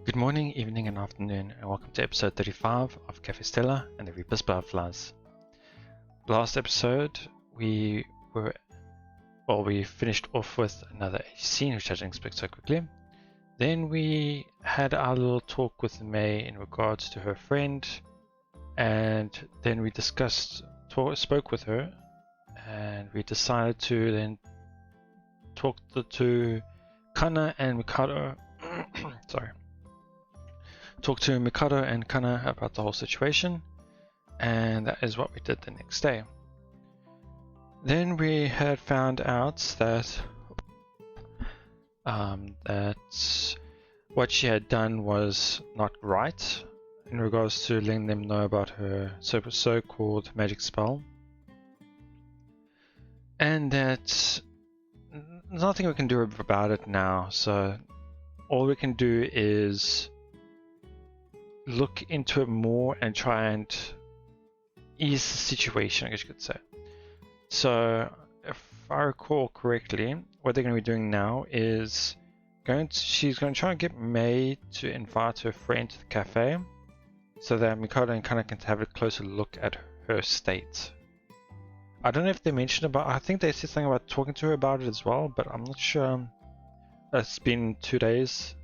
Good morning, evening, and afternoon, and welcome to episode 35 of Café Stella and the Reaper's Butterflies. Last episode, we finished off with another scene, which I didn't expect so quickly. Then we had our little talk with May in regards to her friend, and then we spoke with her, and we decided to then talk to Kana and Mikado. Sorry. Talk to Mikado and Kana about the whole situation, and that is what we did the next day. Then we had found out that what she had done was not right in regards to letting them know about her so-called magic spell, and that there's nothing we can do about it now. So all we can do is look into it more and try and ease the situation, I guess you could say. So, if I recall correctly, what they're going to be doing now is she's going to try and get May to invite her friend to the cafe, so that Mikado and Kana can have a closer look at her state. I don't know if they mentioned about. I think they said something about talking to her about it as well, but I'm not sure. It's been 2 days,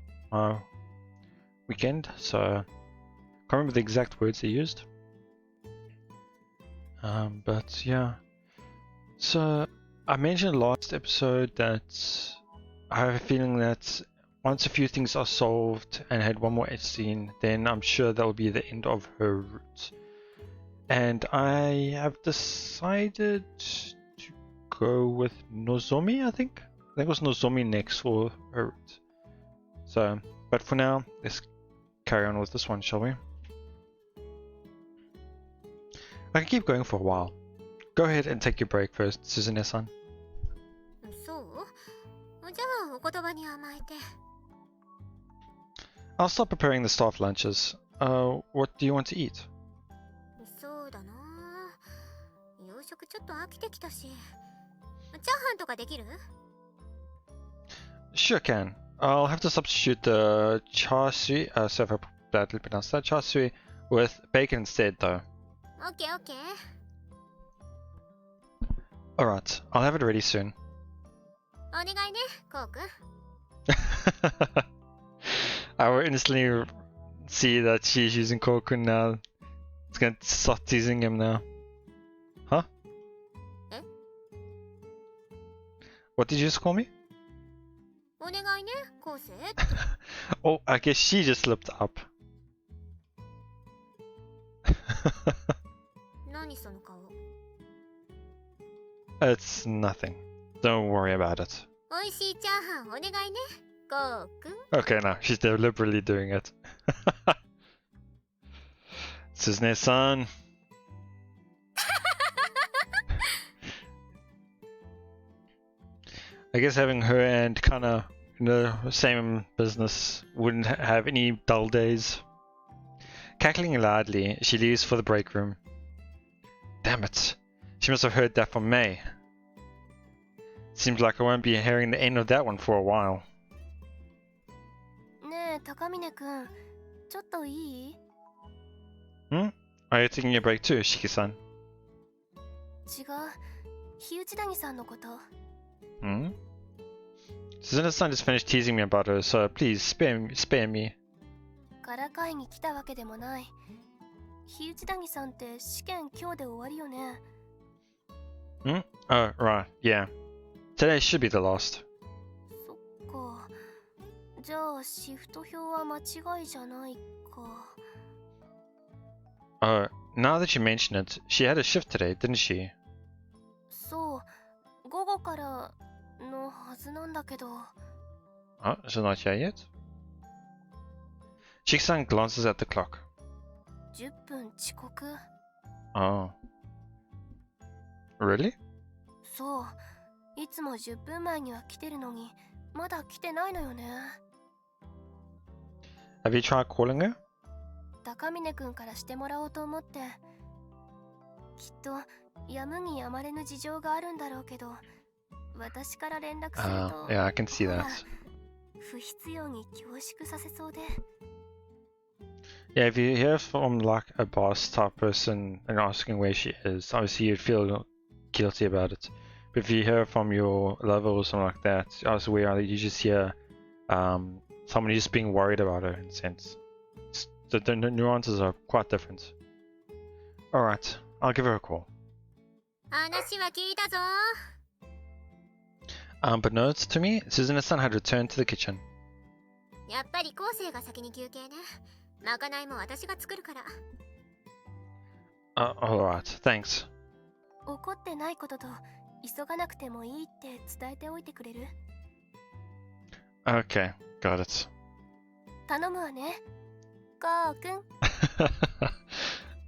weekend, so. I can't remember the exact words they used, but yeah. So I mentioned last episode that I have a feeling that once a few things are solved and had one more edge scene, then I'm sure that will be the end of her route. And I have decided to go with Nozomi. I think it was Nozomi next for her route. So, but for now, let's carry on with this one, shall we? I can keep going for a while. Go ahead and take your break first, Suzume-san. I'll start preparing the staff lunches. What do you want to eat? Sure can. I'll have to substitute the char sui, so if I badly pronounce that, char sui with bacon instead though. Okay. Alright, I'll have it ready soon. I will instantly see that she's using Kokun now. It's gonna start teasing him now. Huh? What did you just call me? Oh, I guess she just slipped up. It's nothing. Don't worry about it. Okay, now she's deliberately doing it. Suzume-san. I guess having her and Kana in the same business wouldn't have any dull days. Cackling loudly, she leaves for the break room. Damn it. She must have heard that from May. Seems like I won't be hearing the end of that one for a while. Are you taking a break too, Shiki-san? Suzume-san just finished teasing me about her, so please spare me. Oh, right, yeah. Today should be the last. Oh, now that you mention it, she had a shift today, didn't she? Oh, she's not here yet? Shiki-san glances at the clock. Oh. Really? Have you tried calling her? Yeah, I can see that. 不必要に恐縮させそうで。 Yeah, if you hear from like a boss type person and asking where she is, obviously you'd feel guilty about it. But if you hear from your lover or something like that, elsewhere you just hear someone just being worried about her in a sense. The nuances are quite different. Alright, I'll give her a call. 話は聞いたぞ。 Unbeknownst to me, Susan-san had returned to the kitchen. やっぱり昴生が先に休憩ね。まかないも私が作るから。Alright, thanks. 怒ってないことと急がなくてもいいって伝えておいてくれる？ Okay, got it. 頼むわね。こうくん。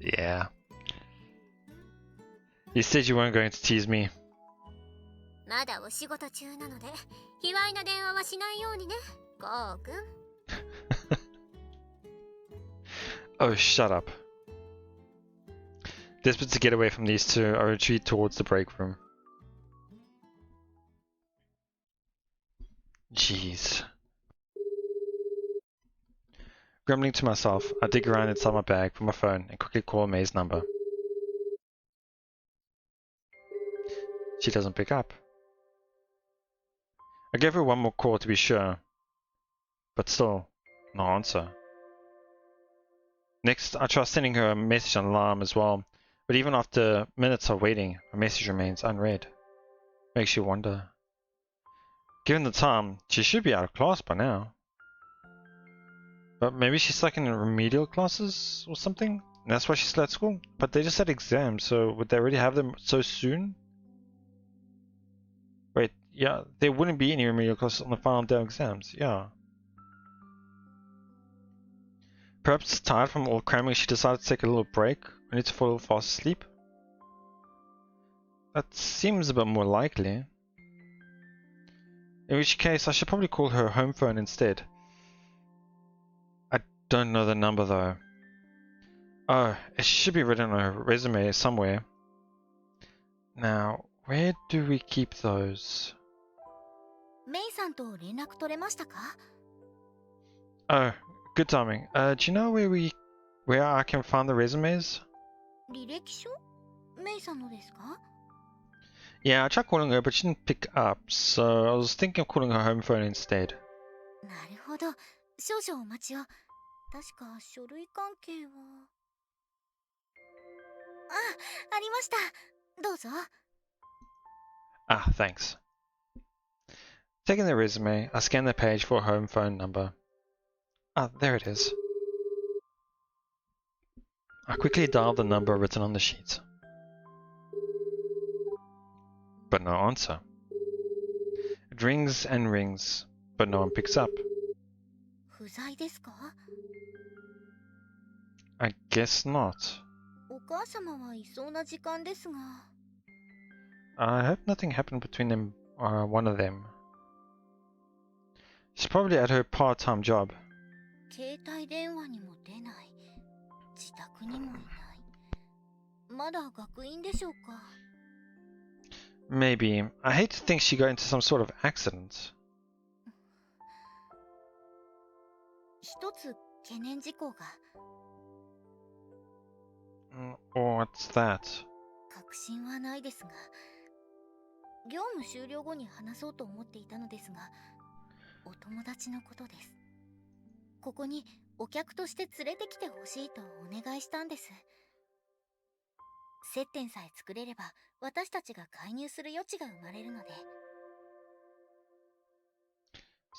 Yeah. You said you weren't going to tease me. まだお仕事中なので、卑猥な電話はしないようにね。こうくん。Oh, shut up. Desperate to get away from these two, I retreat towards the break room. Jeez. Grumbling to myself, I dig around inside my bag for my phone and quickly call May's number. She doesn't pick up. I gave her one more call to be sure, but still, no answer. Next, I try sending her a message on alarm as well, but even after minutes of waiting, her message remains unread. Makes you wonder. Given the time, she should be out of class by now. But maybe she's stuck in remedial classes or something? And that's why she's still at school? But they just had exams, so would they already have them so soon? Wait, yeah, there wouldn't be any remedial classes on the final day of exams, yeah. Perhaps tired from all cramming, she decided to take a little break, only to fall fast asleep. That seems a bit more likely. In which case, I should probably call her home phone instead. I don't know the number though. Oh, it should be written on her resume somewhere. Now, where do we keep those? メイさんと連絡取れましたか？ Oh, good timing. Do you know where I can find the resumes? 履歴書？メイさんのですか？ Yeah, I tried calling her, but she didn't pick up, so I was thinking of calling her home phone instead. なるほど。少々お待ちを。確か書類関係は。ありました。どうぞ。Ah, thanks. Taking the resume, I scan the page for a home phone number. Ah, there it is. I quickly dialed the number written on the sheet. But no answer. It rings and rings, but no one picks up. 不在ですか？ I guess not. お母様はいそうな時間ですが。I hope nothing happened between them or one of them. She's probably at her part-time job. 携帯電話にも出ない。自宅にもいない。まだ学院でしょうか？ Maybe. I hate to think she got into some sort of accident. 一つ懸念事項が。What's that? 確信はないですが、業務終了後に話そうと思っていたのですが、お友達のことです。ここにお客として連れてきてほしいとお願いしたんです。接点さえ作れれば私たちが介入する余地が生まれるので。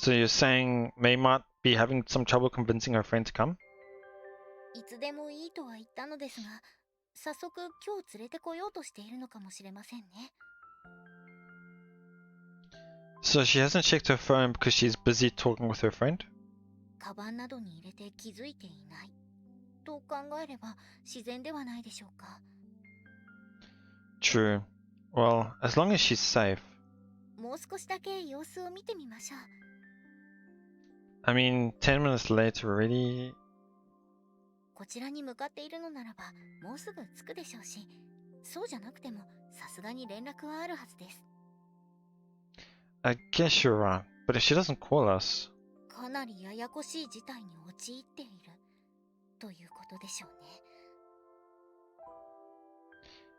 So you're saying May might be having some trouble convincing her friend to come? いつでもいいとは言ったのですが、早速今日連れてこようとしているのかもしれませんね。 So she hasn't checked her phone because she's busy talking with her friend? カバンなどに入れて気づいていないと考えれば自然ではないでしょうか。 True. Well, as long as she's safe. もう少しだけ様子を見てみましょう。 I mean, 10 minutes later already. こちらに向かっているのならばもうすぐ着くでしょうし、そうじゃなくてもさすがに連絡はあるはずです。 I guess you're right, but if she doesn't call us... かなりややこしい事態に陥っているということでしょうね。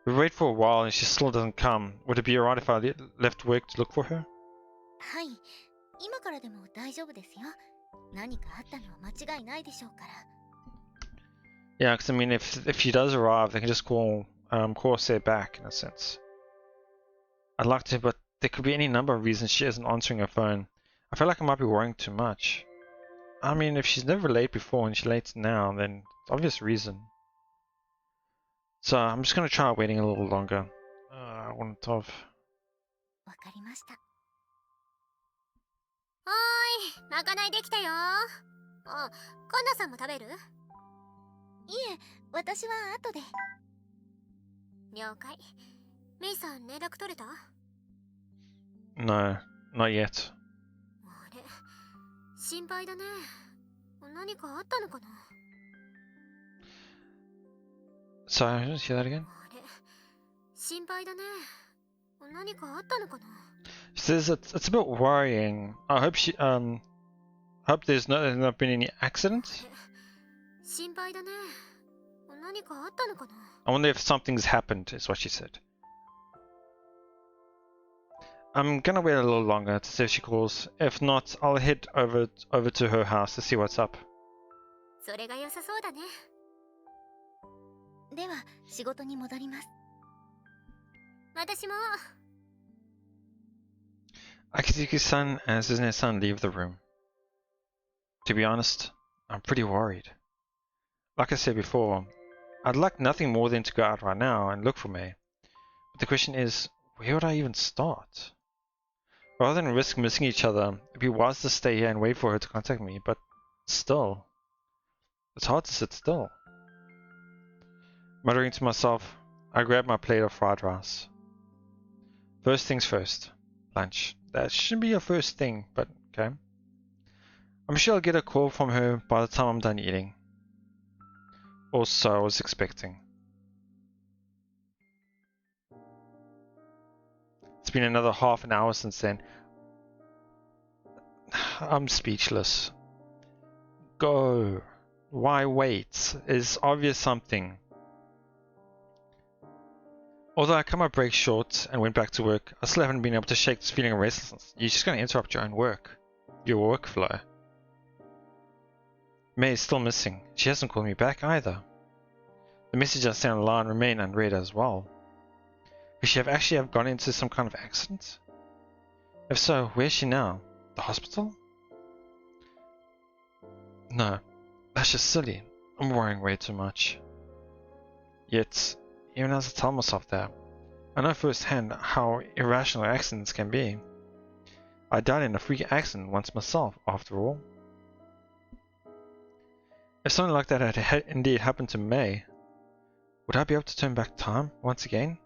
We wait for a while and she still doesn't come. Would it be alright if I left work to look for her? はい、今からでも大丈夫ですよ。何かあったのは間違いないでしょうから。Yeah, because I mean, if she does arrive, they can just call Corsair back in a sense. I'd like to, but there could be any number of reasons she isn't answering her phone. I feel like I might be worrying too much. I mean, if she's never late before and she's late now, then it's obvious reason. So I'm just gonna try waiting a little longer. I want to. わかりました。はーい、まかないできたよ。あ、カンナさんも食べる？いえ、私は後で。了解。メイさん連絡取れた？ No, not yet. あれ、心配だね。何かあったのかな？ Sorry, say that again? あれ、心配だね。何かあったのかな？ She says it's a bit worrying. I hope hope there's not been any accidents. 心配だね。何かあったのかな？ I wonder if something's happened, is what she said. I'm gonna wait a little longer to see if she calls. If not, I'll head over to her house to see what's up. それが良さそうだね。では、仕事に戻ります。私も。Akitsuki-san and Suzume-san leave the room. To be honest, I'm pretty worried. Like I said before, I'd like nothing more than to go out right now and look for May. But the question is, where would I even start? Rather than risk missing each other, it'd be wise to stay here and wait for her to contact me, but still, it's hard to sit still. Muttering to myself, I grab my plate of fried rice. First things first, lunch. That shouldn't be a first thing, but okay. I'm sure I'll get a call from her by the time I'm done eating. Or so I was expecting. It's been another half an hour since then. I'm speechless. Go. Why wait? Is obvious something. Although I cut my break short and went back to work, I still haven't been able to shake this feeling of restlessness. You're just going to interrupt your own work. Your workflow. May is still missing. She hasn't called me back either. The messages I sent online remain unread as well. Could she actually have gone into some kind of accident? If so, where's she now? The hospital? No, that's just silly. I'm worrying way too much. Yet, even as I tell myself that, I know firsthand how irrational accidents can be. I died in a freak accident once myself, after all. If something like that had indeed happened to May, would I be able to turn back time once again?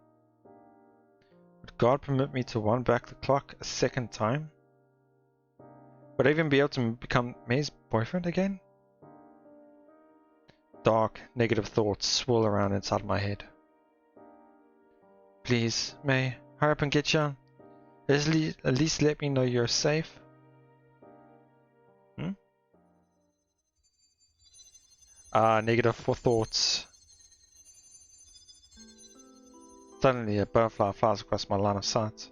Would God permit me to wind back the clock a second time? Would I even be able to become May's boyfriend again? Dark, negative thoughts swirl around inside my head. Please, May, hurry up and get you. At least let me know you're safe. Negative thoughts. Suddenly a butterfly flies across my line of sight.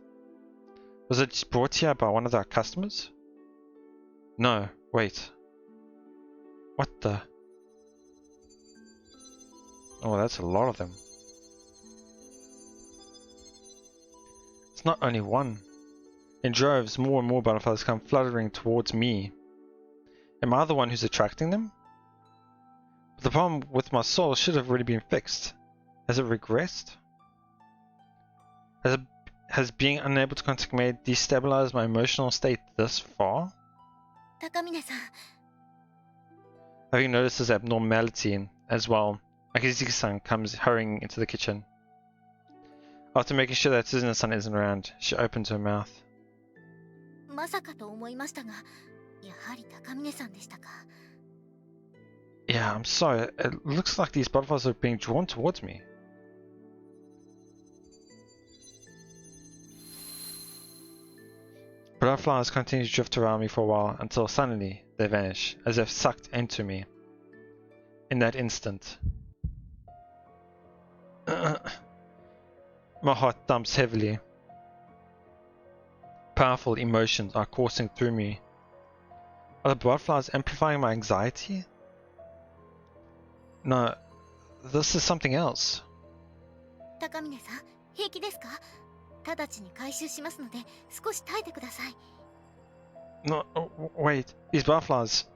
Was it brought here by one of our customers? No, wait. What the? Oh, that's a lot of them. It's not only one. In droves, more and more butterflies come fluttering towards me. Am I the one who's attracting them? But the problem with my soul should have already been fixed. Has it regressed? Has being unable to contact May destabilized my emotional state this far? 高峰さん、 Having noticed this abnormality as well, Akitsuki-san comes hurrying into the kitchen. After making sure that Suzume-san isn't around, she opens her mouth. まさかと思いましたが、やはり高峰さんでしたか。 Yeah, I'm sorry. It looks like these butterflies are being drawn towards me. Butterflies continue to drift around me for a while until suddenly they vanish, as if sucked into me. In that instant, my heart thumps heavily. Powerful emotions are coursing through me. Are the butterflies amplifying my anxiety? No, this is something else. 高峰さん、平気ですか？直ちに回収しますので、少し耐えてください。No, wait, these butterflies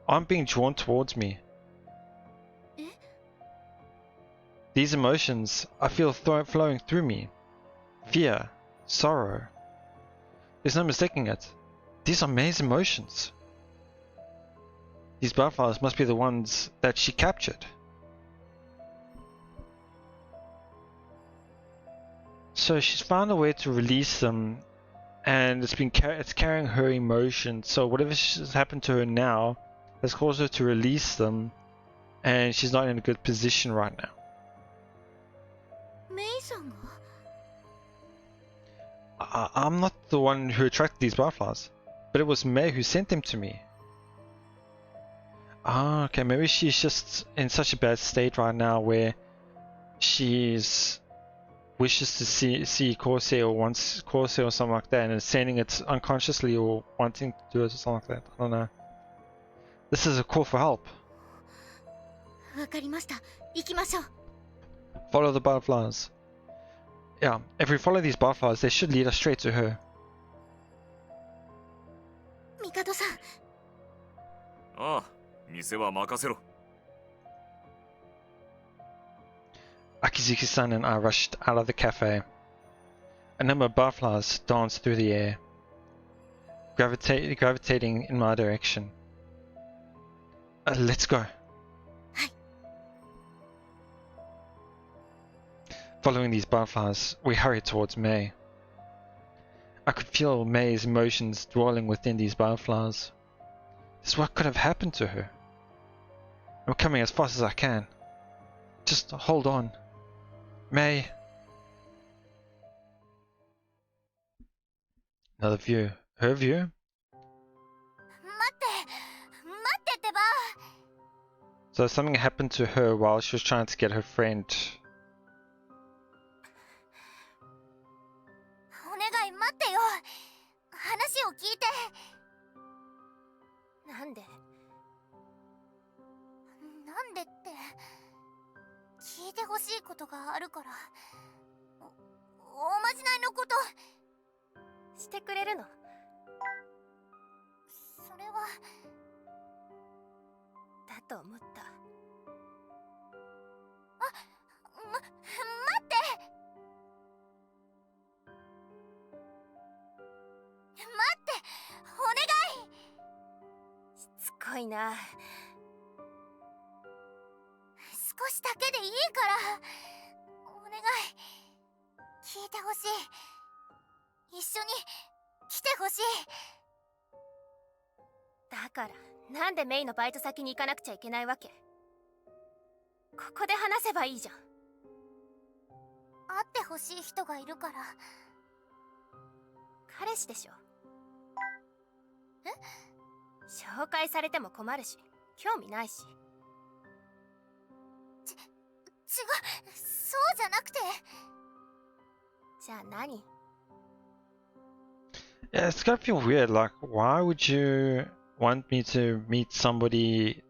aren't being drawn towards me. え？ These emotions I feel flowing through me. Fear, sorrow. There's no mistaking it. These are May's emotions. These butterflies must be the ones that she captured. So she's found a way to release them, and it's carrying her emotions. So whatever has happened to her now has caused her to release them, and she's not in a good position right now. メイさんが？ I'm not the one who attracted these butterflies, but it was May who sent them to me. Ah, okay, maybe she's just in such a bad state right now where she's wishes to see Corsair or wants Corsair or something like that, and is sending it unconsciously or wanting to do it or something like that. I don't know. This is a call for help. わかりました。行きましょう。 Follow the butterflies. Yeah, if we follow these butterflies, they should lead us straight to her. 帝さん。ああ、店は任せろ。Akizuki-san and I rushed out of the cafe. A number of butterflies danced through the air, gravitating in my direction. Let's go. Following these butterflies, we hurried towards May. I could feel May's emotions dwelling within these butterflies. This is what could have happened to her. I'm coming as fast as I can. Just hold on. May. Another view. Her view? 待ってってば。 So something happened to her while she was trying to get her friend. お願い待ってよ。話を聞いて。なんでなんでって聞いてほしいことがあるから。おまじないのことしてくれるの？それはだと思った。待ってお願い。しつこいな。少しだけでいいからお願い聞いてほしい。一緒に来てほしい。だからなんでメイのバイト先に行かなくちゃいけないわけ？ここで話せばいいじゃん。会ってほしい人がいるから。彼氏でしょ？紹介されても困るし興味ないし。違う、そうじゃなくて。じゃあ何？ Yeah, it's gotta feel weird. Like, why would you want me to meet somebody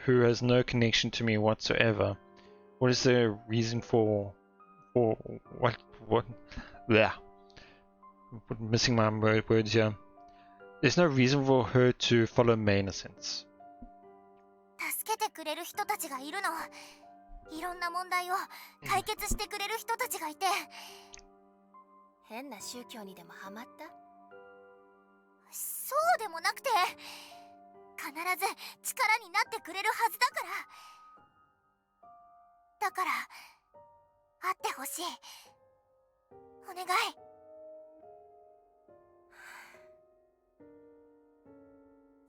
who has no connection to me whatsoever? What is the reason for what? Yeah, missing my words here. There's no reason for her to follow May in a sense. 助けてくれる人たちがいるの。いろんな問題を解決してくれる人たちがいて。変な宗教にでもハマった？そうでもなくて、必ず力になってくれるはずだから。だから会ってほしい。お願い。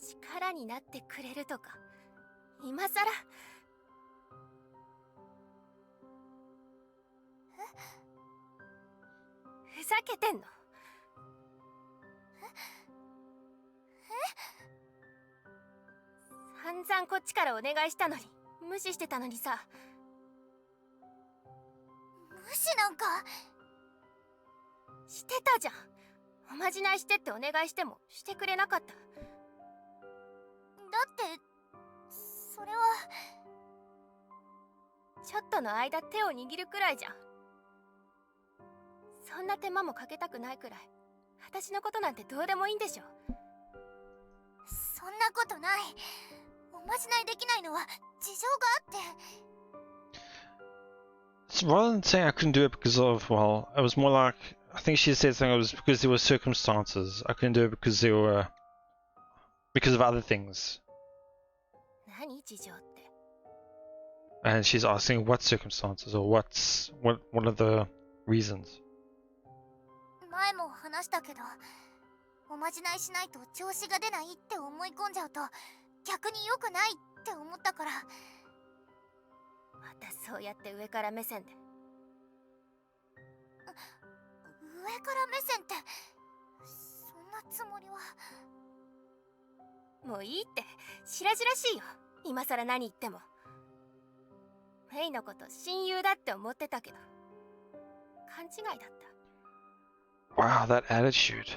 力になってくれるとか今さら。ふざけてんの？散々こっちからお願いしたのに無視してたのにさ。無視なんか。してたじゃん。おまじないしてってお願いしてもしてくれなかった。だってそれは。ちょっとの間手を握るくらいじゃん。そんな手間もかけたくないくらい私のことなんてどうでもいいんでしょ。そんなことない。おまじないできないのは事情があって。So rather than saying I couldn't do it because of, well, it was more like, I think she said something, it was because there were circumstances. I couldn't do it because there were, because of other things. 何事情って。And she's asking what circumstances or what are the reasons. 前も話したけど、おまじないしないと調子が出ないって思い込んじゃうと逆に良くないって思ったから。またそうやって上から目線で。上から目線って、そんなつもりは。もういいって、白々しいよ。今さら何言っても。メイのこと親友だって思ってたけど勘違いだった。 Wow, that attitude.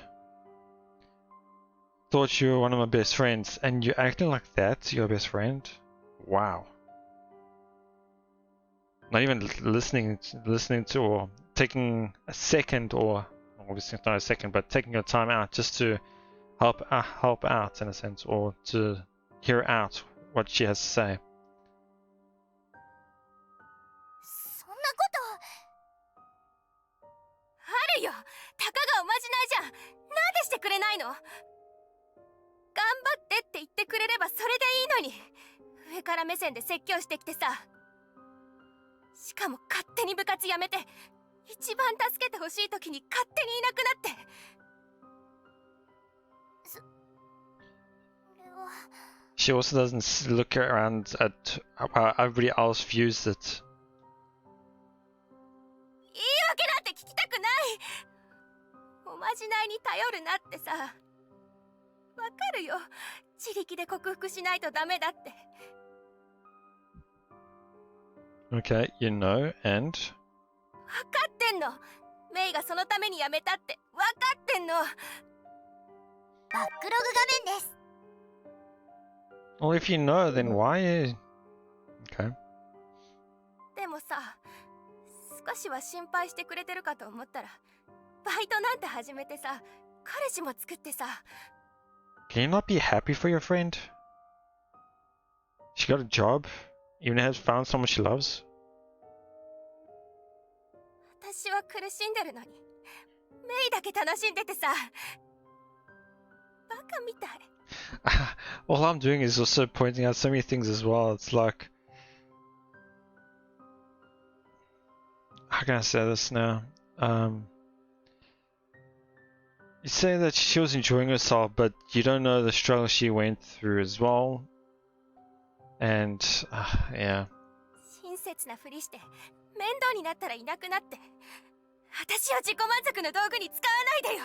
Thought you were one of my best friends and you're acting like that to your best friend? Wow. Not even listening to or taking a second, or obviously not a second, but taking your time out just to help out in a sense, or to hear out what she has to say. そんなことあるよ。たかがおまじないじゃん。なんでしてくれないの。頑張ってって言ってくれればそれでいいのに、上から目線で説教してきてさ。しかも勝手に部活やめて、一番助けてほしい時に勝手にいなくなって。それは。 She also doesn't look around at how everybody else views it. 言い訳なんて聞きたくない。おまじないに頼るなってさ。わかるよ。自力で克服しないとダメだって。Okay, you know, and わかってんの。メイがそのためにやめたってわかってんの。バックログ画面です。 well, if you know, then why? Okay. でもさ、少しは心配してくれてるかと思ったら、バイトなんて始めてさ、彼氏も作ってさ。 Can you not be happy for your friend? She got a job, even has found someone she loves. 私は苦しんでるのに、メイだけ楽しんでてさ。バカみたい。All I'm doing is also pointing out so many things as well. It's like, how can I say this now? You say that she was enjoying herself, but you don't know the struggle she went through as well. And yeah. 親切なふりして面倒になったらいなくなって、私を自己満足の道具に使わないでよ。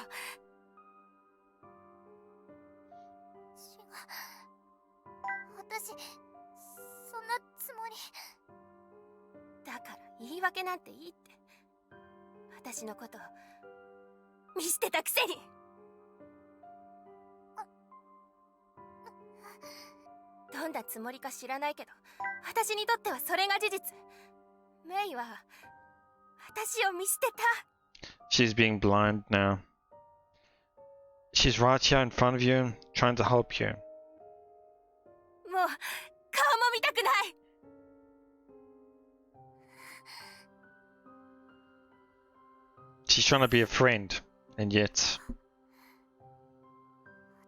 私そんなつもり。だから言い訳なんていいって。私のこと見捨てたくせに。どんなつもりか知らないけど、私にとってはそれが事実。メイは私を見捨てた。 She's being blind now. She's right here in front of you, trying to help you. もう顔も見たくない。 She's trying to be a friend, and yet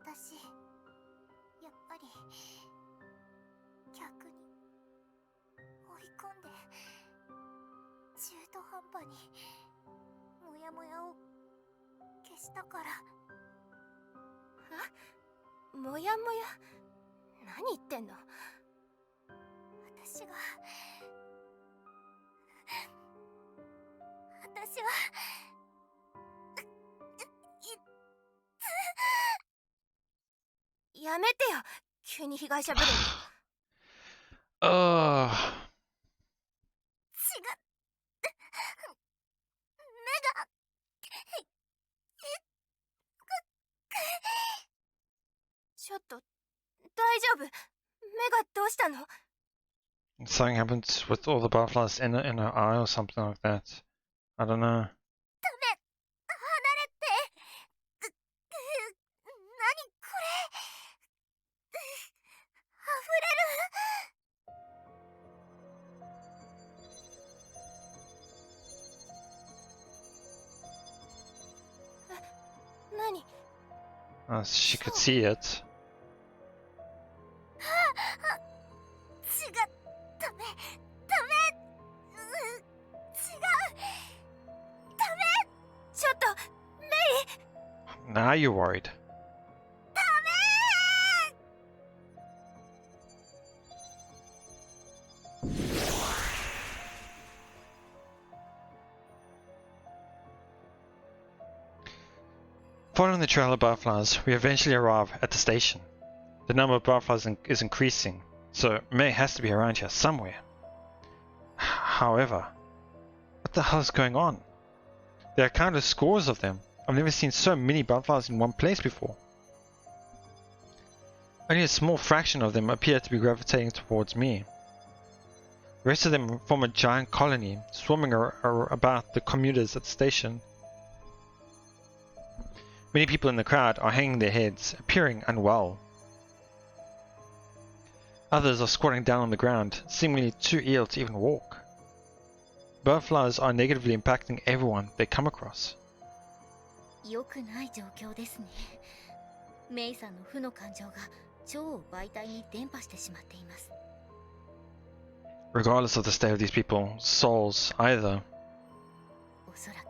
私やっぱり逆に追い込んで中途半端にモヤモヤを消したから。もやもや何言ってんの。私はやめてよ。急に被害者ぶるの。 Ugh. 血がちょっと大丈夫？目がどうしたの？ Something happened with all the butterflies in her eye or something like that. I don't know. 離れて。何これ。溢れる。何？ She could see it. 血がダメ。違う。ダメ。ちょっとメイ。 Now you're worried. ダメ。 Following the trail of butterflies, we eventually arrive at the station. The number of butterflies is increasing, so May has to be around here somewhere. However, what the hell is going on? There are countless scores of them. I've never seen so many butterflies in one place before. Only a small fraction of them appear to be gravitating towards me. The rest of them form a giant colony, swarming about the commuters at the station. Many people in the crowd are hanging their heads, appearing unwell. Others are squatting down on the ground, seemingly too ill to even walk. Butterflies are negatively impacting everyone they come across. 良くない状況ですね。メイさんの負の感情が腸を媒体に伝播してしまっています。 Regardless of the state of these people, souls either. おそらく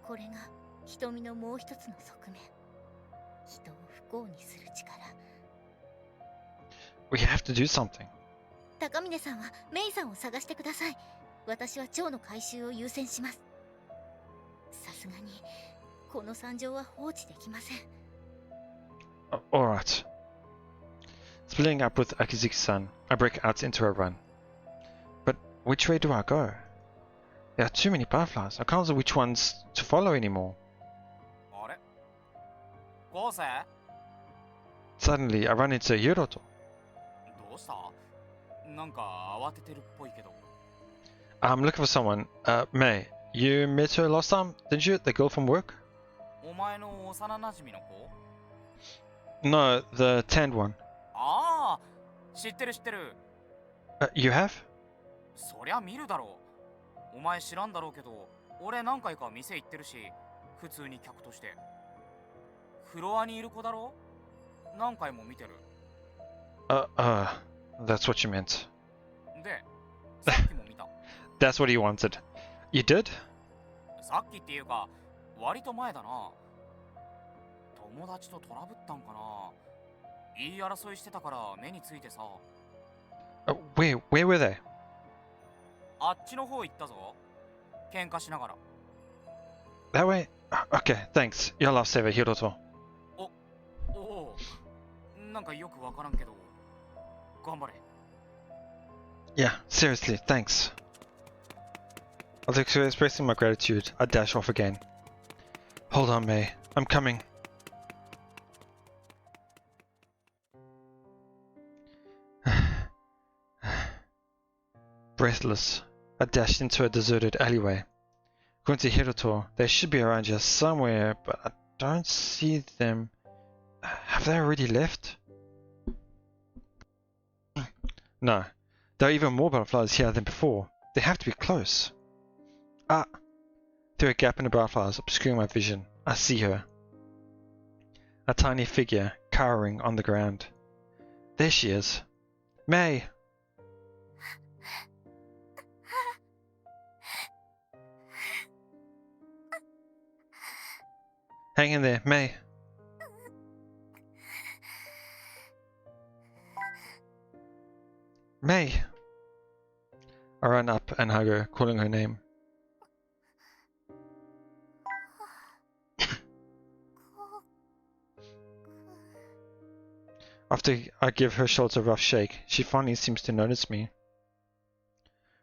これが瞳のもう一つの側面。人を不幸にする力。 We have to do something. 高峰さんはメイさんを探してください。私は蝶の回収を優先します。さすがにこの惨状は放置できません。 Alright. Splitting up with Akizuki-san, I break out into a run. But which way do I go? There are too many butterflies. I can't tell which ones to follow anymore. あれ？昴生？ Suddenly, I run into Hiroto. どうした？なんか慌ててるっぽいけど。 I'm looking for someone. May, you met her last time, didn't you? The girl from work? お前の幼馴染の子？ No, the tanned one. ああ、知ってる知ってる。You have? そりゃ見るだろう。お前知らんだろうけど、俺何回か店行ってるし、普通に客として。フロアにいる子だろ？何回も見てる。 That's what you meant. で、さっきも見た。That's what he wanted. You did? さっきっていうか、割と前だな。友達とトラブったんかな。言い争いしてたから目についてさ。Where were they? あっちの方行ったぞ。喧嘩しながら。 That way? Okay, thanks. Your lifesaver, Hiroto. おお、なんかよくわからんけど、頑張れ。 Yeah, seriously, thanks. After expressing my gratitude, I dash off again. Hold on, May. I'm coming. Breathless, I dashed into a deserted alleyway. According to Hiroto, they should be around here somewhere, but I don't see them. Have they already left? No. There are even more butterflies here than before. They have to be close. Ah! Through a gap in the butterflies obscuring my vision, I see her. A tiny figure cowering on the ground. There she is. May! Hang in there, May. May! I run up and hug her, calling her name. After After I give her shoulders a rough shake, she finally seems to notice me.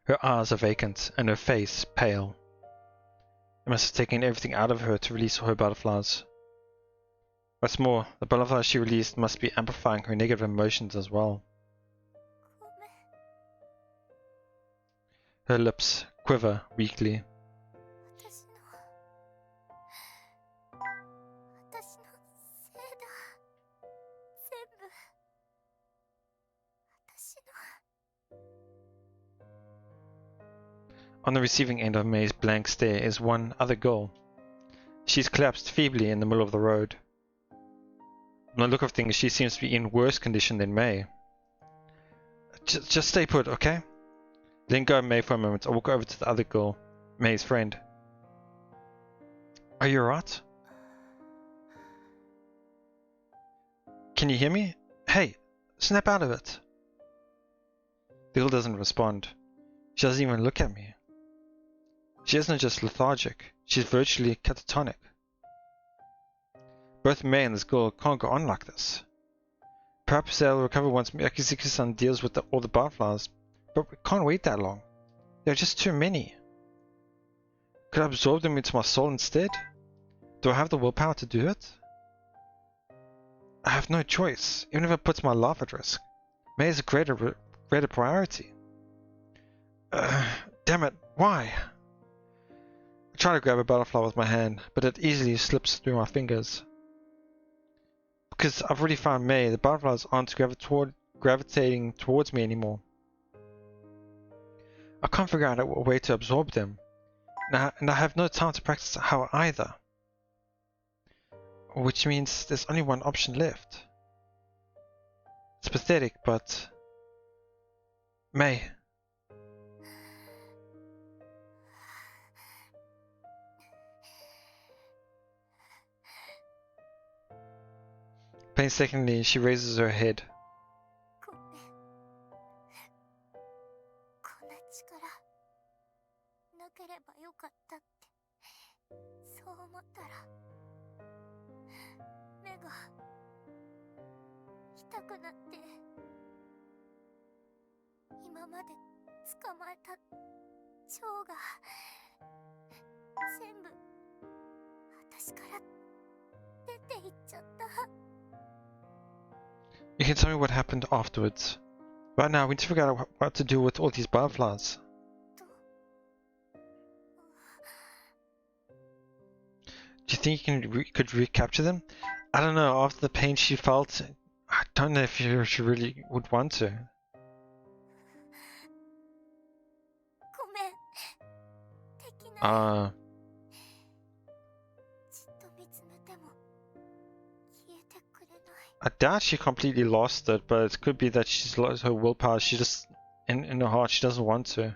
Her eyes are vacant and her face pale. I must have taken everything out of her to release all her butterflies. What's more, the butterflies she released must be amplifying her negative emotions as well. ごめん。 Her lips quiver weakly. 私のせいだ。全部私の。 On the receiving end of May's blank stare is one other girl. She's collapsed feebly in the middle of the road. From the look of things, she seems to be in worse condition than May. Just stay put, okay? Letting go of May for a moment, I walk over to the other girl, May's friend. Are you alright? Can you hear me? Hey, snap out of it. The girl doesn't respond. She doesn't even look at me. She isn't just lethargic, she's virtually catatonic. Both May and this girl can't go on like this. Perhaps they'll recover once Miyazaki-san deals with all the butterflies, but we can't wait that long. There are just too many. Could I absorb them into my soul instead? Do I have the willpower to do it? I have no choice, even if it puts my life at risk. May is a greater priority. Damn it, why? I try to grab a butterfly with my hand, but it easily slips through my fingers. Because I've already found May, the butterflies aren't gravitating towards me anymore. I can't figure out a way to absorb them, and I have no time to practice how either. Which means there's only one option left. It's pathetic, but... May. Painstakingly, she raises her head. ごめん。こんな力なければよかったってそう思ったら目が痛くなって今まで捕まえた蝶が全部私から出ていっちゃった。 You can tell me what happened afterwards. Right now, we need to figure out what to do with all these butterflies. Do you think you could recapture them? I don't know, after the pain she felt, I don't know if she really would want to. ごめん。できない。じっと見つめても消えてくれない。 I doubt she completely lost it, but it could be that she's lost her willpower. She just, in her heart, she doesn't want to.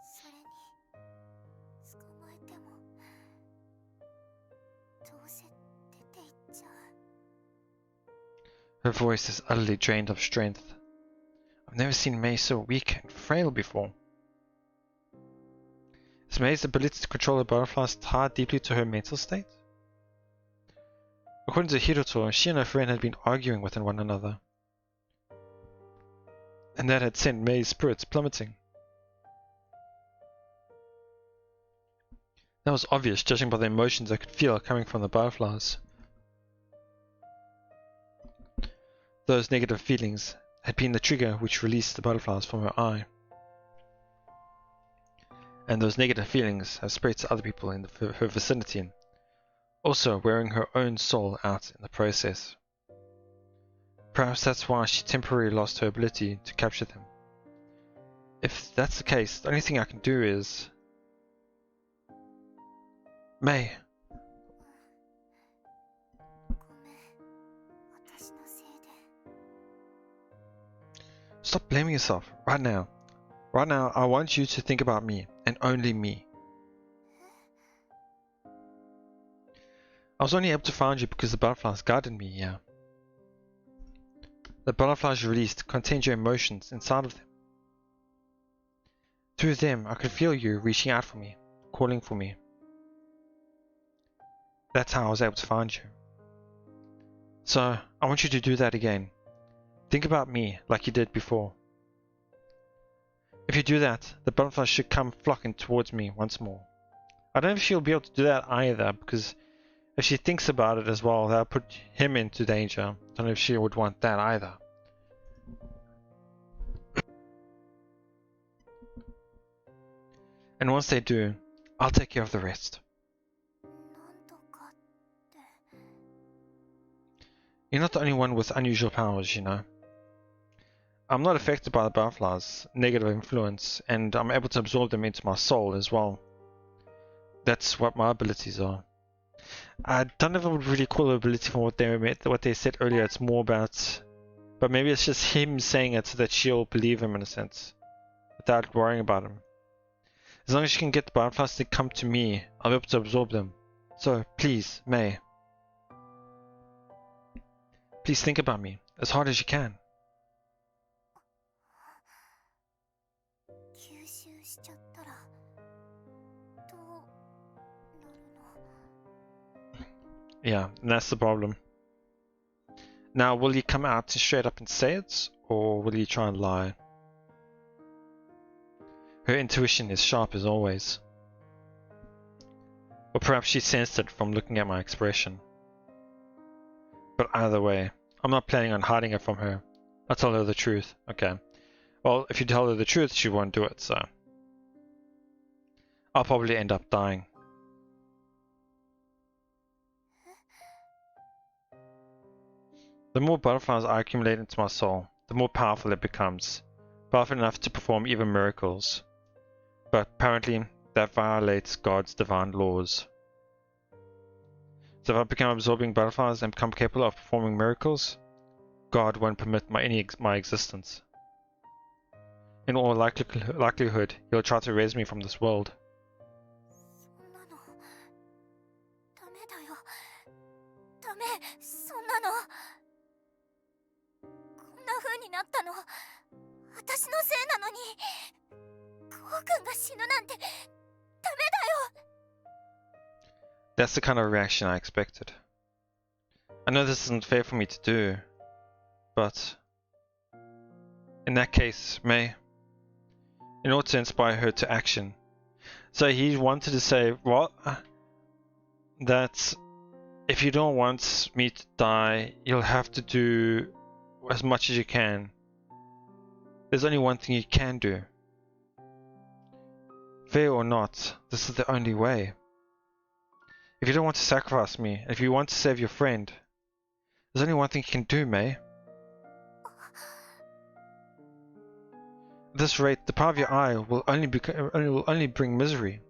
それに捕まえてもどうせ出ていっちゃう。 Her voice is utterly drained of strength. I've never seen May so weak and frail before. Is May's ability to control the butterflies tied deeply to her mental state? According to Hiroto, she and her friend had been arguing with one another, and that had sent May's spirits plummeting. That was obvious, judging by the emotions I could feel coming from the butterflies. Those negative feelings had been the trigger which released the butterflies from her eye. And those negative feelings have spread to other people in her vicinity, also wearing her own soul out in the process. Perhaps that's why she temporarily lost her ability to capture them. If that's the case, the only thing I can do is... May. ごめん。私のせいで。 Stop blaming yourself, right now. Right now, I want you to think about me, and only me. I was only able to find you because the butterflies guided me here. The butterflies you released contained your emotions inside of them. Through them, I could feel you reaching out for me, calling for me. That's how I was able to find you. So, I want you to do that again. Think about me like you did before. If you do that, the butterflies should come flocking towards me once more. I don't know if she'll be able to do that either, because if she thinks about it as well, that'll put him into danger. I don't know if she would want that either. And once they do, I'll take care of the rest. なんとかって。 You're not the only one with unusual powers, you know. I'm not affected by the butterflies' negative influence, and I'm able to absorb them into my soul as well. That's what my abilities are. I don't know if I would really call it ability from what they said earlier. It's more about, but maybe it's just him saying it so that she'll believe him in a sense, without worrying about him. As long as she can get the butterflies to come to me, I'll be able to absorb them. So please, May, please think about me as hard as you can. 吸収しちゃったらどうなるの？ Yeah, and that's the problem. Now, will you come out straight up and say it, or will you try and lie? Her intuition is sharp as always. Or perhaps she sensed it from looking at my expression. But either way, I'm not planning on hiding it from her. I'll tell her the truth. Okay. Well, if you tell her the truth, she won't do it, so I'll probably end up dying. The more butterflies I accumulate into my soul, the more powerful it becomes. Powerful enough to perform even miracles. But apparently, that violates God's divine laws. So if I become absorbing butterflies and become capable of performing miracles, God won't permit my existence. In all likelihood, he'll try to erase me from this world. そんなのダメだよ。ダメ、そんなの。こんな風になったの私のせいなのに。コウ君が死ぬなんてダメだよ。 That's the kind of reaction I expected. I know this isn't fair for me to do, but in that case, May, in order to inspire her to action. So he wanted to say, well, that if you don't want me to die, you'll have to do as much as you can. There's only one thing you can do. Fair or not, this is the only way. If you don't want to sacrifice me, if you want to save your friend, there's only one thing you can do, May. At this rate, the power of your eye will only bring misery.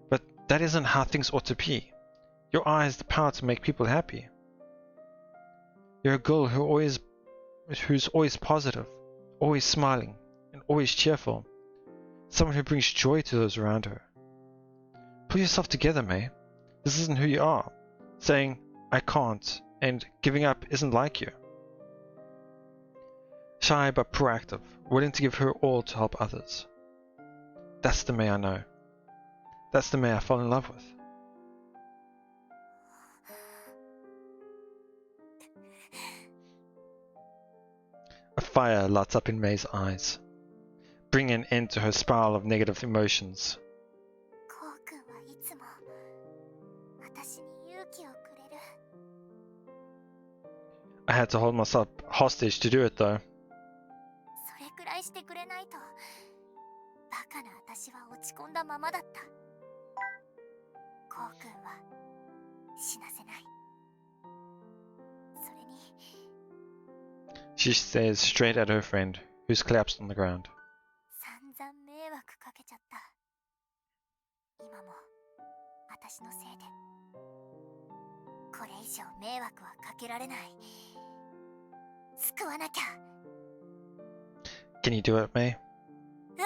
But that isn't how things ought to be. Your eye has the power to make people happy. You're a girl who's always positive, always smiling, and always cheerful. Someone who brings joy to those around her. Pull yourself together, May. This isn't who you are. Saying, I can't, and giving up isn't like you. Shy but proactive, willing to give her all to help others. That's the May I know. That's the May I fell in love with. A fire lights up in May's eyes, bringing an end to her spiral of negative emotions. コウ君はいつも私に勇気をくれる。 I had to hold myself hostage to do it though. それくらいしてくれないとバカな私は落ち込んだままだった。コウ君は死なせない。それに She stares straight at her friend, who's collapsed on the ground. 散々迷惑かけちゃった。今も私のせいでこれ以上迷惑はかけられない。救わなきゃ。 Can you do it, May? うん。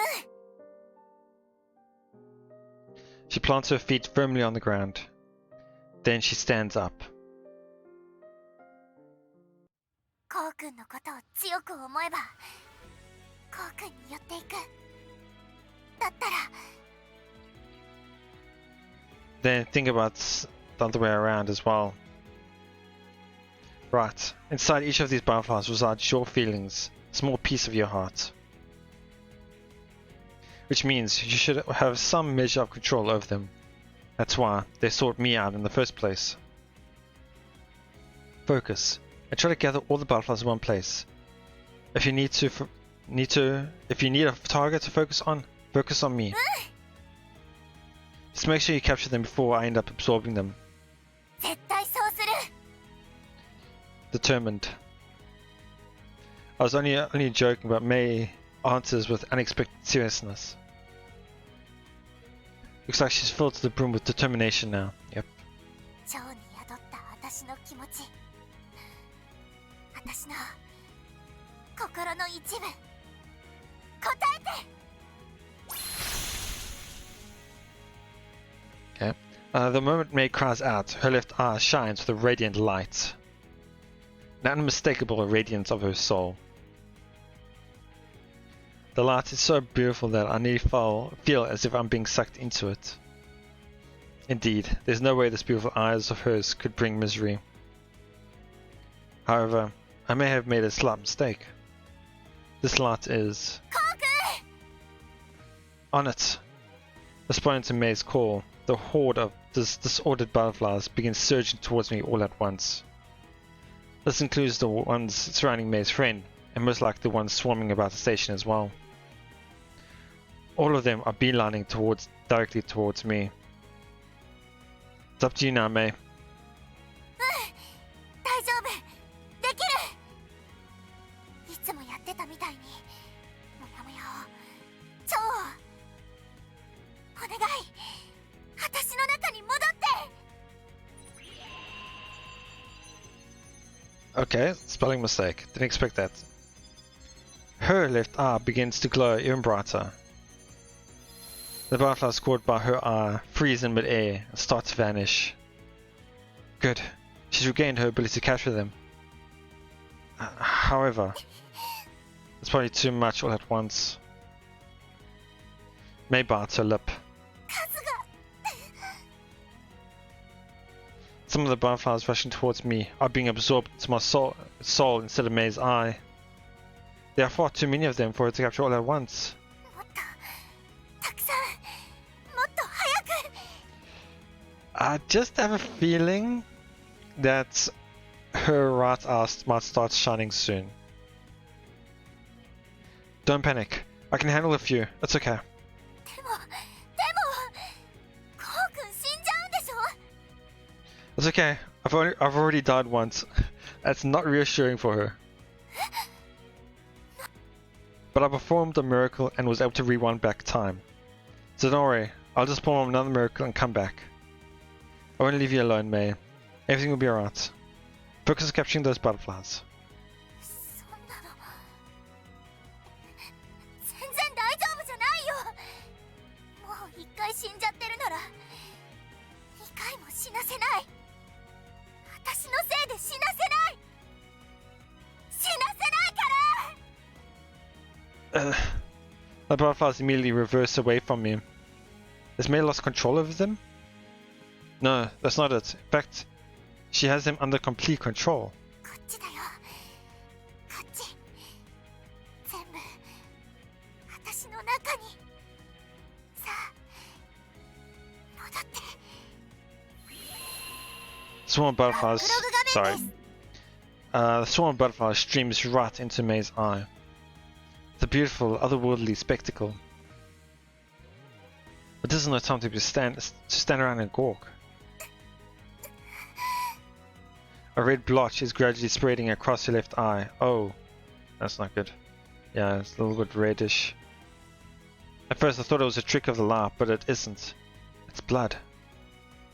She plants her feet firmly on the ground. Then she stands up. コウ君のことを強く思えばコウ君に寄っていく。だったら Then think about the other way around as well. Right. Inside each of these butterflies resides your feelings, a small piece of your heart. Which means you should have some measure of control over them. That's why they sought me out in the first place. Focus, and try to gather all the butterflies in one place. If you need a target to focus on me. Just make sure you capture them before I end up absorbing them. 絶対そうする。 Determined. I was only joking, but May answers with unexpected seriousness. Looks like she's filled to the brim with determination now. Yep. 蝶に宿った私の気持ち。私の心の一部。答えて。 Okay. The moment May cries out, her left eye shines with a radiant light. An unmistakable radiance of her soul. The light is so beautiful that I nearly feel as if I'm being sucked into it. Indeed, there's no way this beautiful eyes of hers could bring misery. However, I may have made a slight mistake. This light is... On it! Responding to May's call, the horde of disordered butterflies begins surging towards me all at once. This includes the ones surrounding May's friend, and most likely the ones swarming about the station as well. All of them are beelining directly towards me. It's up to you now, May. 大丈夫。できる。いつもやってたみたいに。もやもやを。蝶を。お願い。私の中に戻って。 Okay, spelling mistake. Didn't expect that. Her left eye begins to glow even brighter. The butterflies caught by her eye freeze in mid-air and start to vanish. Good. She's regained her ability to capture them. However, it's probably too much all at once. May bites her lip. Some of the butterflies rushing towards me are being absorbed into my soul instead of May's eye. There are far too many of them for her to capture all at once. I just have a feeling that her right eye might start shining soon. Don't panic. I can handle a few. It's okay. It's okay. I've already died once. That's not reassuring for her. But I performed a miracle and was able to rewind back time. So don't worry. I'll just perform another miracle and come back. I won't leave you alone, May. Everything will be alright. Focus on capturing those butterflies. The butterflies immediately reverse away from me. Has May lost control over them? No, that's not it. In fact, she has them under complete control. Swarm of butterflies. Sorry. The swarm of butterflies streams right into May's eye. It's a beautiful, otherworldly spectacle. But this is no time to stand around and gawk. A red blotch is gradually spreading across her left eye. Oh, that's not good. Yeah, it's a little bit reddish. At first I thought it was a trick of the light, but it isn't. It's blood.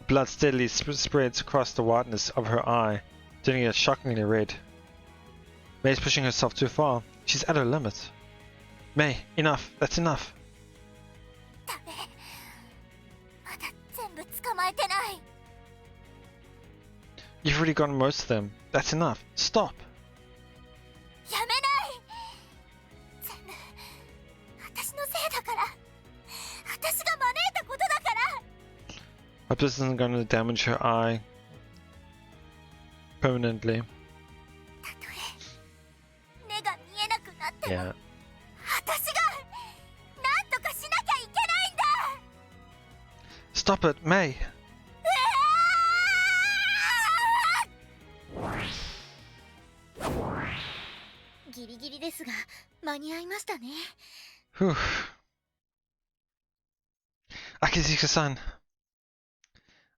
Blood steadily spreads across the whiteness of her eye, turning it shockingly red. May's pushing herself too far. She's at her limit. May, enough. That's enough. You've already gotten most of them. That's enough. Stop. Hope this isn't going to damage her eye permanently. なっても Yeah. 私がなんとかしなきゃいけないんだ。 Stop it, May! ギリギリですが間に合いましたね。 Whew. Akizika-san!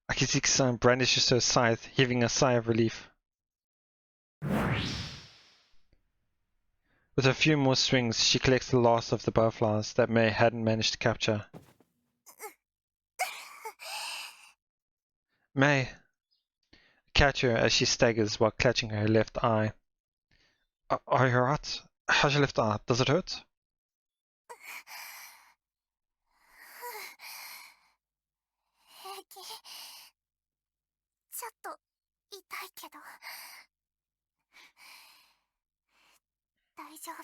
Akizika-san brandishes her scythe, heaving a sigh of relief. With a few more swings, she collects the last of the butterflies that May hadn't managed to capture. May! Catch her as she staggers while clutching her left eye. Are you alright? How's your left eye? Does it hurt? 平気。ちょっと痛いけど大丈夫。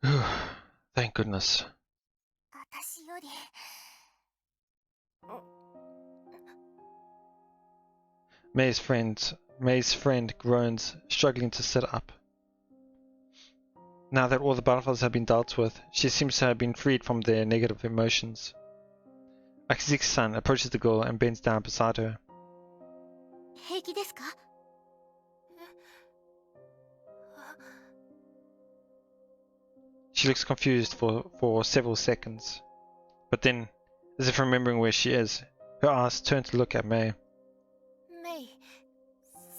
Whew. Thank goodness. 私より May's friend groans, struggling to sit up. Now that all the butterflies have been dealt with, she seems to have been freed from their negative emotions. Akiziki-san approaches the girl and bends down beside her. 平気ですか？ She looks confused for several seconds, but then, as if remembering where she is, her eyes turn to look at May. メイ、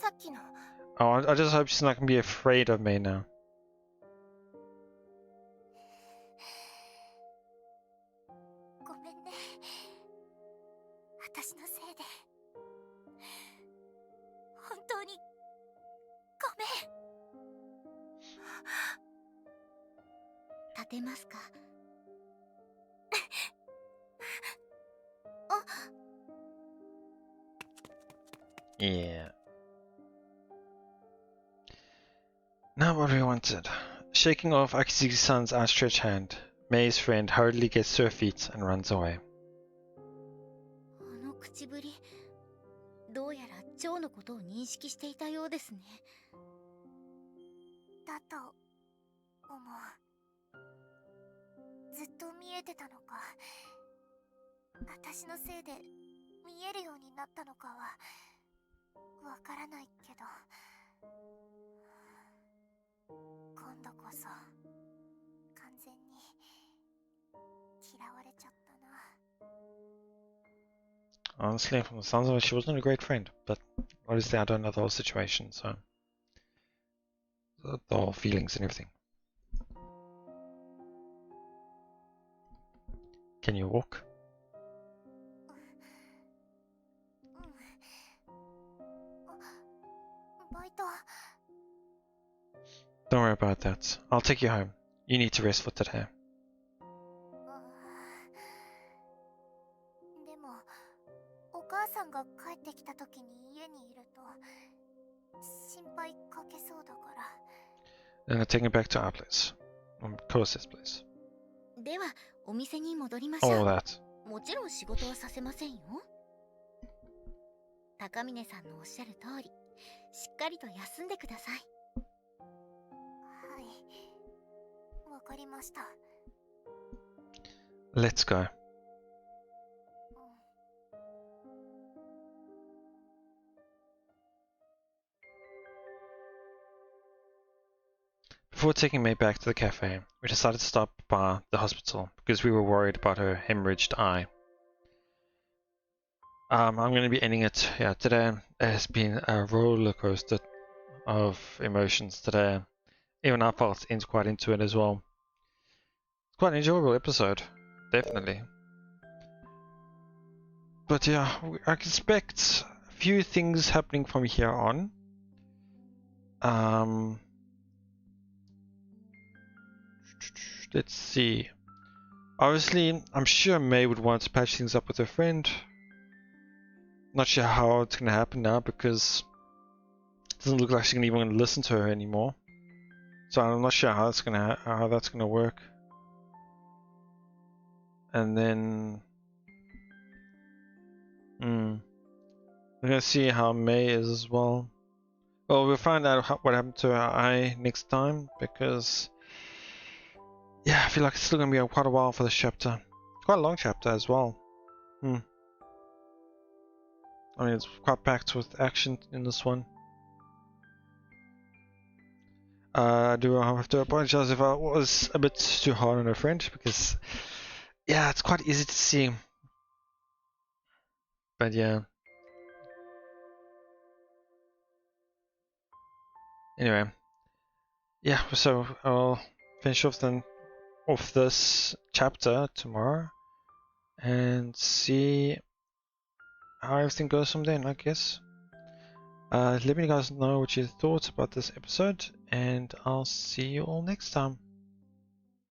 さっきの Oh, I just hope she's not going to be afraid of May now. ごめんね。私のせいで本当にごめん。 立てますか？ Yeah. Not what we wanted. Shaking off Akiziki-san's outstretched hand, May's friend hurriedly gets to her feet and runs away. あの口ぶり、どうやら蝶のことを認識していたようですね。 だと思う。ずっと見えてたのか、私のせいで見えるようになったのかはわからないけど、今度こそ完全に嫌われちゃったな。 Honestly, from the sounds of it, she wasn't a great friend, but obviously I don't know the whole situation, so the whole feelings and everything. Can you walk? Don't worry about that. I'll take you home. You need to rest for today. でもお母さんが帰ってきた時に家にいると心配かけそうだから。 Then I'll take you back to our place. Closest place. ではお店に戻りましょ All う。 that. もちろん仕事はさせませんよ。高峰さんのおっしゃる通り、しっかりと休んでください。はい、わかりました。 Let's go. Before taking May back to the cafe, we decided to stop by the hospital because we were worried about her hemorrhaged eye. I'm going to be ending it here today. It has been a roller coaster of emotions today. Even I felt quite into it as well. It's quite an enjoyable episode, definitely. But yeah, I expect a few things happening from here on. Let's see. Obviously, I'm sure May would want to patch things up with her friend. Not sure how it's going to happen now because it doesn't look like she's even going to listen to her anymore. So I'm not sure how that's going to work. And then we're going to see how May is as well. Well, we'll find out what happened to our eye next time, because yeah, I feel like it's still gonna be quite a while for this chapter. Quite a long chapter as well. I mean, it's quite packed with action in this one. Do I have to apologize if I was a bit too hard on her friend, because yeah, it's quite easy to see. But yeah. Anyway, yeah, so I'll finish off this chapter tomorrow and see how everything goes from then, I guess. Let me guys know what you thought about this episode, and I'll see you all next time.